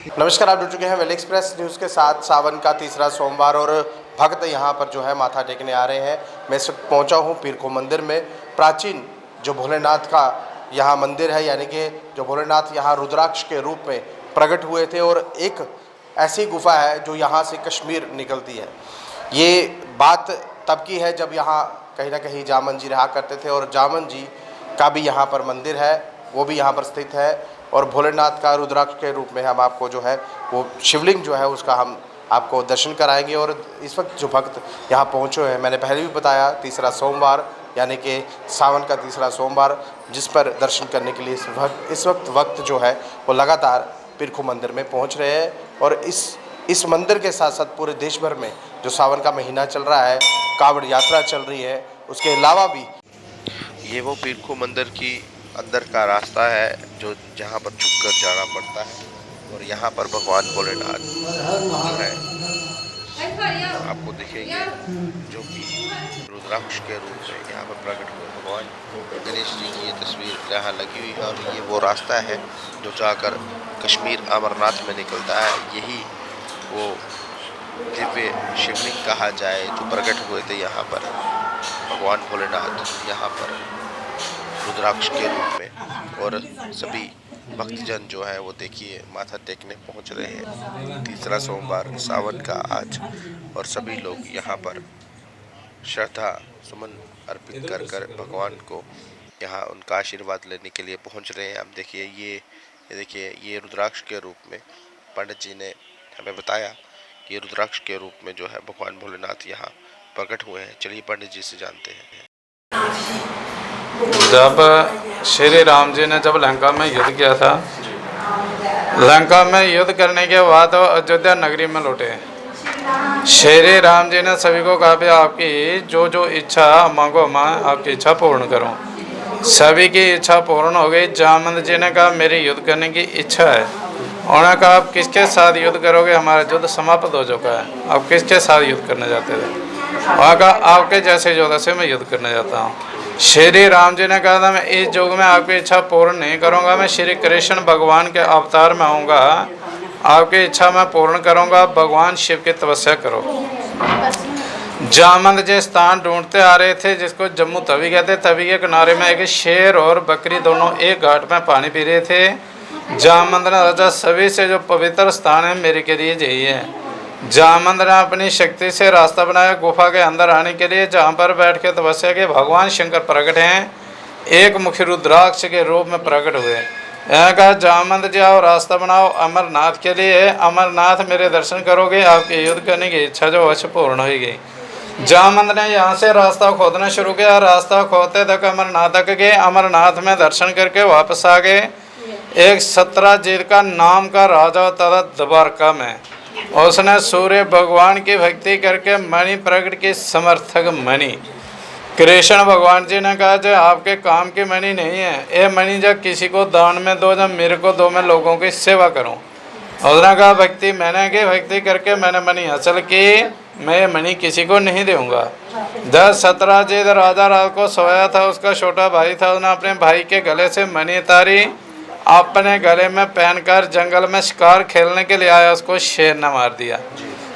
नमस्कार, आप जुड़ चुके हैं वेल एक्सप्रेस न्यूज़ के साथ। सावन का तीसरा सोमवार और भक्त यहाँ पर जो है माथा टेकने आ रहे हैं। मैं इस वक्त पहुँचा हूँ पीर खो मंदिर में। प्राचीन जो भोलेनाथ का यहाँ मंदिर है, यानी कि जो भोलेनाथ यहाँ रुद्राक्ष के रूप में प्रकट हुए थे, और एक ऐसी गुफा है जो यहाँ से कश्मीर निकलती है। ये बात तब की है जब यहाँ कहीं ना कहीं जामन जी रहा करते थे, और जामन जी का भी यहाँ पर मंदिर है, वो भी यहाँ पर स्थित है। और भोलेनाथ का रुद्राक्ष के रूप में हम आपको जो है वो शिवलिंग जो है उसका हम आपको दर्शन कराएंगे। और इस वक्त जो भक्त यहाँ पहुँचे हैं, मैंने पहले भी बताया, तीसरा सोमवार यानी कि सावन का तीसरा सोमवार, जिस पर दर्शन करने के लिए इस वक्त वक्त जो है वो लगातार पीर खो मंदिर में पहुँच रहे हैं। और इस मंदिर के साथ साथ पूरे देश भर में जो सावन का महीना चल रहा है, कांवड़ यात्रा चल रही है, उसके अलावा भी ये वो पीर खो मंदिर की अंदर का रास्ता है जो जहाँ पर छुप कर जाना पड़ता है। और यहाँ पर भगवान भोलेनाथ जो है आपको दिखेंगे, जो कि रुद्राक्ष के रूप में यहाँ पर प्रकट हुए। भगवान गणेश जी की ये तस्वीर यहाँ लगी हुई है, और ये वो रास्ता है जो जाकर कश्मीर अमरनाथ में निकलता है। यही वो दिव्य शिवलिंग कहा जाए जो प्रकट हुए थे यहाँ पर भगवान भोलेनाथ, यहाँ पर रुद्राक्ष के रूप में। और सभी भक्तजन जो है वो देखिए माथा टेकने पहुंच रहे हैं। तीसरा सोमवार सावन का आज, और सभी लोग यहाँ पर श्रद्धा सुमन अर्पित कर कर भगवान को यहाँ उनका आशीर्वाद लेने के लिए पहुंच रहे हैं। अब देखिए ये रुद्राक्ष के रूप में पंडित जी ने हमें बताया कि रुद्राक्ष के रूप में जो है भगवान भोलेनाथ यहाँ प्रकट हुए हैं। चलिए पंडित जी से जानते हैं। जब श्री राम जी ने जब लंका में युद्ध किया था, लंका में युद्ध करने के बाद अयोध्या नगरी में लौटे। श्री राम जी ने सभी को कहा, आपकी जो इच्छा मांगो, मैं आपकी इच्छा पूर्ण करूं। सभी की इच्छा पूर्ण हो गई। जामन जी ने कहा, मेरी युद्ध करने की इच्छा है। उन्होंने कहा, आप किसके साथ युद्ध करोगे? हमारा युद्ध समाप्त हो चुका है, आप किसके साथ युद्ध करने जाते थे? उन्होंने कहा, आपके जैसे योद्धा से मैं युद्ध करने जाता हूँ। श्री राम जी ने कहा था, मैं इस युग में आपकी इच्छा पूर्ण नहीं करूंगा, मैं श्री कृष्ण भगवान के अवतार में आऊँगा, आपकी इच्छा मैं पूर्ण करूंगा, भगवान शिव की तपस्या करो। जामंद जी स्थान ढूंढते आ रहे थे जिसको जम्मू तवी कहते। तवी के किनारे में एक शेर और बकरी दोनों एक घाट में पानी पी रहे थे। जामंद ने सोचा, सभी से जो पवित्र स्थान है मेरे के लिए यही है। जामंद ने अपनी शक्ति से रास्ता बनाया गुफा के अंदर आने के लिए, जहाँ पर बैठ के तपस्या के भगवान शंकर प्रकट हैं, एक मुखी रुद्राक्ष के रूप में प्रकट हुए। यहाँ कहा, जामंद जाओ रास्ता बनाओ अमरनाथ के लिए, अमरनाथ मेरे दर्शन करोगे, आपकी युद्ध करने की इच्छा जो अवश्य पूर्ण होगी। जामंद ने यहाँ से रास्ता खोदना शुरू किया। रास्ता खोदते तक अमरनाथ तक गए। अमरनाथ में दर्शन करके वापस आ गए। एक सत्राजीत का नाम का राजा तथा द्वारका में, उसने सूर्य भगवान की भक्ति करके मणि प्रकट की समर्थक मणि। कृष्ण भगवान जी ने कहा, जो आपके काम की मणि नहीं है, ये मणि जब किसी को दान में दो, जब मेरे को दो, मैं लोगों की सेवा करूं। उसने कहा, भक्ति मैंने की, भक्ति करके मैंने मणि हासिल की, मैं ये मणि किसी को नहीं दूंगा। जब सत्राजीत राजा रात को सोया था, उसका छोटा भाई था, उसने अपने भाई के गले से मणि उतारी, अपने गले में पहनकर जंगल में शिकार खेलने के लिए आया, उसको शेर ने मार दिया।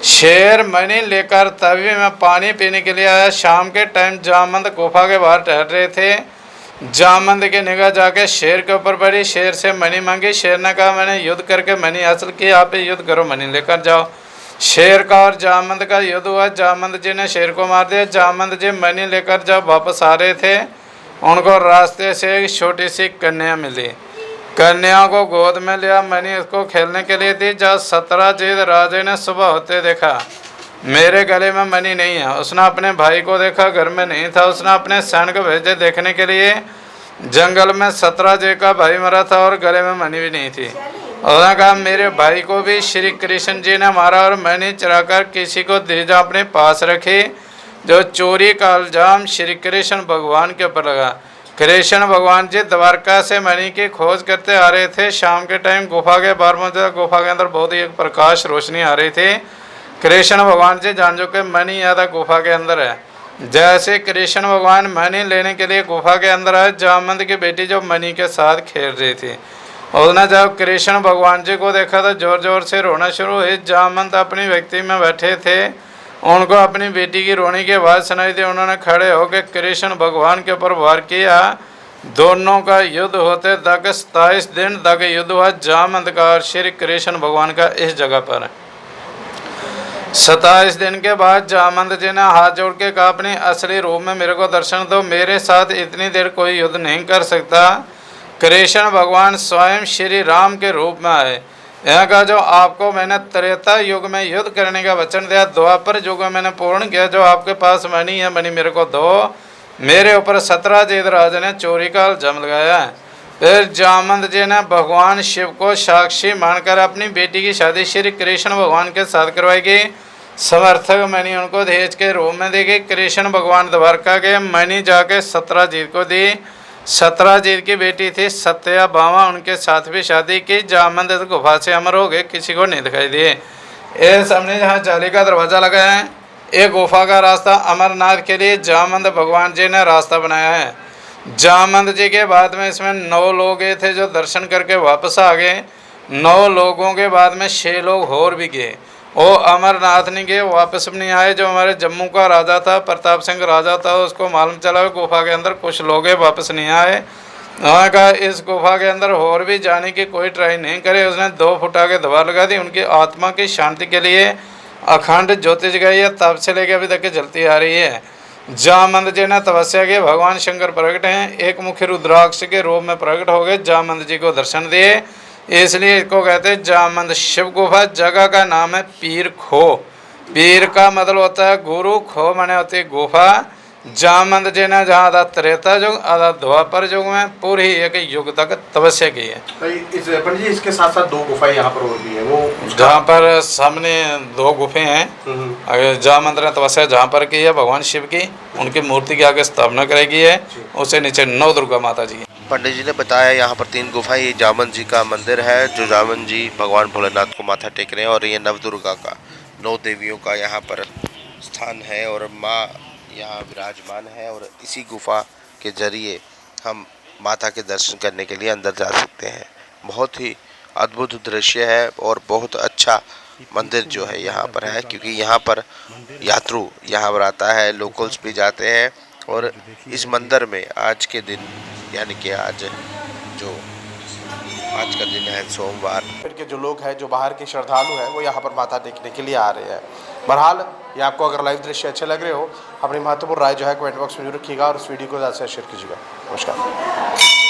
शेर मणि लेकर तवी में पानी पीने के लिए आया। शाम के टाइम जामंद गुफा के बाहर ठहर रहे थे। जामंद की निगाह जाके शेर के ऊपर पड़ी। शेर से मणि मांगी। शेर ने कहा, मैंने युद्ध करके मणि हासिल की, आप युद्ध करो, मणि लेकर जाओ। शेर का और जामंद का युद्ध हुआ। जामंद जी ने शेर को मार दिया। जामंद जी मणि लेकर जब वापस आ रहे थे, उनको रास्ते से एक छोटी सी कन्या मिली। कन्या को गोद में लिया, मणि उसको खेलने के लिए दी। जब सत्राजीत राजे ने सुबह होते देखा मेरे गले में मणि नहीं है, उसने अपने भाई को देखा, घर में नहीं था। उसने अपने सैनिक भेजे देखने के लिए। जंगल में सत्राजीत का भाई मरा था और गले में मणि भी नहीं थी। उसने कहा, मेरे भाई को भी श्री कृष्ण जी ने मारा और मणि चुराकर किसी को दीजा अपने पास रखी, जो चोरी का इल्जाम श्री कृष्ण भगवान के ऊपर लगा। कृष्ण भगवान जी द्वारका से मणि की खोज करते आ रहे थे। शाम के टाइम गुफा के बाहर पहुंचे। गुफा के अंदर बहुत ही एक प्रकाश रोशनी आ रही थी। कृष्ण भगवान जी जान चुके मणि यादा गुफा के अंदर है। जैसे कृष्ण भगवान मणि लेने के लिए गुफा के अंदर आए, जामंद की बेटी जो मणि के साथ खेल रही थी, उसने जब कृष्ण भगवान जी को देखा तो जोर जोर से रोना शुरू हुई। जामवंत अपनी व्यक्ति में बैठे थे, उनको अपनी बेटी की रोने की आवाज़ सुनाई दी। उन्होंने खड़े होकर कृष्ण भगवान के ऊपर वार किया। दोनों का युद्ध होते तक 27 दिन तक युद्ध हुआ जामवंत का और श्री कृष्ण भगवान का इस जगह पर। 27 दिन के बाद जामवंत जी ने हाथ जोड़ के कहा, अपने असली रूप में मेरे को दर्शन दो, मेरे साथ इतनी देर कोई युद्ध नहीं कर सकता। कृष्ण भगवान स्वयं श्री राम के रूप में आए। यहाँ का जो आपको मैंने त्रेता युग में युद्ध करने का वचन दिया, द्वापर युग में मैंने पूर्ण किया। जो आपके पास मणि है, मणि मेरे को दो। मेरे ऊपर 17 जीत राज ने चोरी का इल्जाम लगाया। फिर जामवंत जी ने भगवान शिव को साक्षी मानकर अपनी बेटी की शादी श्री कृष्ण भगवान के साथ करवाई गई। समर्थक मणि उनको दहेज के रूप में दी गई। कृष्ण भगवान द्वारका के मणि जाके 17 जीत को दी। 17 जीत की बेटी थी सत्याभामा, उनके साथ भी शादी की। जामवंत गुफा से अमर हो गए, किसी को नहीं दिखाई दिए। ये सामने जहाँ जाली का दरवाज़ा लगा है, एक गुफा का रास्ता अमरनाथ के लिए जामवंत भगवान जी ने रास्ता बनाया है। जामवंत जी के बाद में इसमें 9 लोग ये थे जो दर्शन करके वापस आ गए। 9 लोगों के बाद में 6 लोग और भी गए, वो अमरनाथ नहीं गए, वापस भी नहीं आए। जो हमारे जम्मू का राजा था, प्रताप सिंह राजा था, उसको मालूम चला गुफा के अंदर कुछ लोग वापस नहीं आए। उन्होंने कहा इस गुफा के अंदर और भी जाने की कोई ट्राई नहीं करे। उसने 2 फुट आगे दीवार लगा दी। उनकी आत्मा की शांति के लिए अखंड ज्योति जगाई है, तब से लेकर अभी तक जलती आ रही है। जामवंत जी ने तपस्या की, भगवान शंकर प्रकट हैं, एक मुखी रुद्राक्ष के रूप में प्रकट हो गए, जामवंत जी को दर्शन दिए। इसलिए इसको कहते हैं जामवंत शिव गुफा। जगह का नाम है पीर खो। पीर का मतलब होता है गुरु, खो माने होती है गुफा। जामवंत जी ने जहाँ आधा त्रेता युग आधा द्वापर युग में पूरी एक युग तक तपस्या की है। पंडित जी इसके साथ साथ 2 गुफाएं यहाँ पर और भी हैं, वो जहाँ पर सामने 2 गुफे हैं। अगर जामवंत ने तपस्या जहाँ पर की है भगवान शिव की, उनकी मूर्ति के आगे स्थापना कराई गई है। उससे नीचे 9 दुर्गा माता जी है। पंडित जी ने बताया यहाँ पर 3 गुफाएं, ये जामवंत जी का मंदिर है जो जामवंत जी भगवान भोलेनाथ को माथा टेक रहे हैं, और ये नवदुर्गा का 9 देवियों का यहाँ पर स्थान है और माँ यहाँ विराजमान है। और इसी गुफा के जरिए हम माता के दर्शन करने के लिए अंदर जा सकते हैं। बहुत ही अद्भुत दृश्य है और बहुत अच्छा मंदिर जो है यहाँ पर है, क्योंकि यहाँ पर यात्रु यहाँ पर आता है, लोकल्स भी जाते हैं। और इस मंदिर में आज के दिन यानी कि आज का दिन है सोमवार, फिर के जो लोग हैं, जो बाहर के श्रद्धालु हैं, वो यहाँ पर माता देखने के लिए आ रहे हैं। बहरहाल ये आपको अगर लाइव दृश्य अच्छे लग रहे हो, अपनी महत्वपूर्ण राय जो है कमेंट बॉक्स में जरूर रखिएगा और इस वीडियो को ज़्यादा से शेयर कीजिएगा। नमस्कार।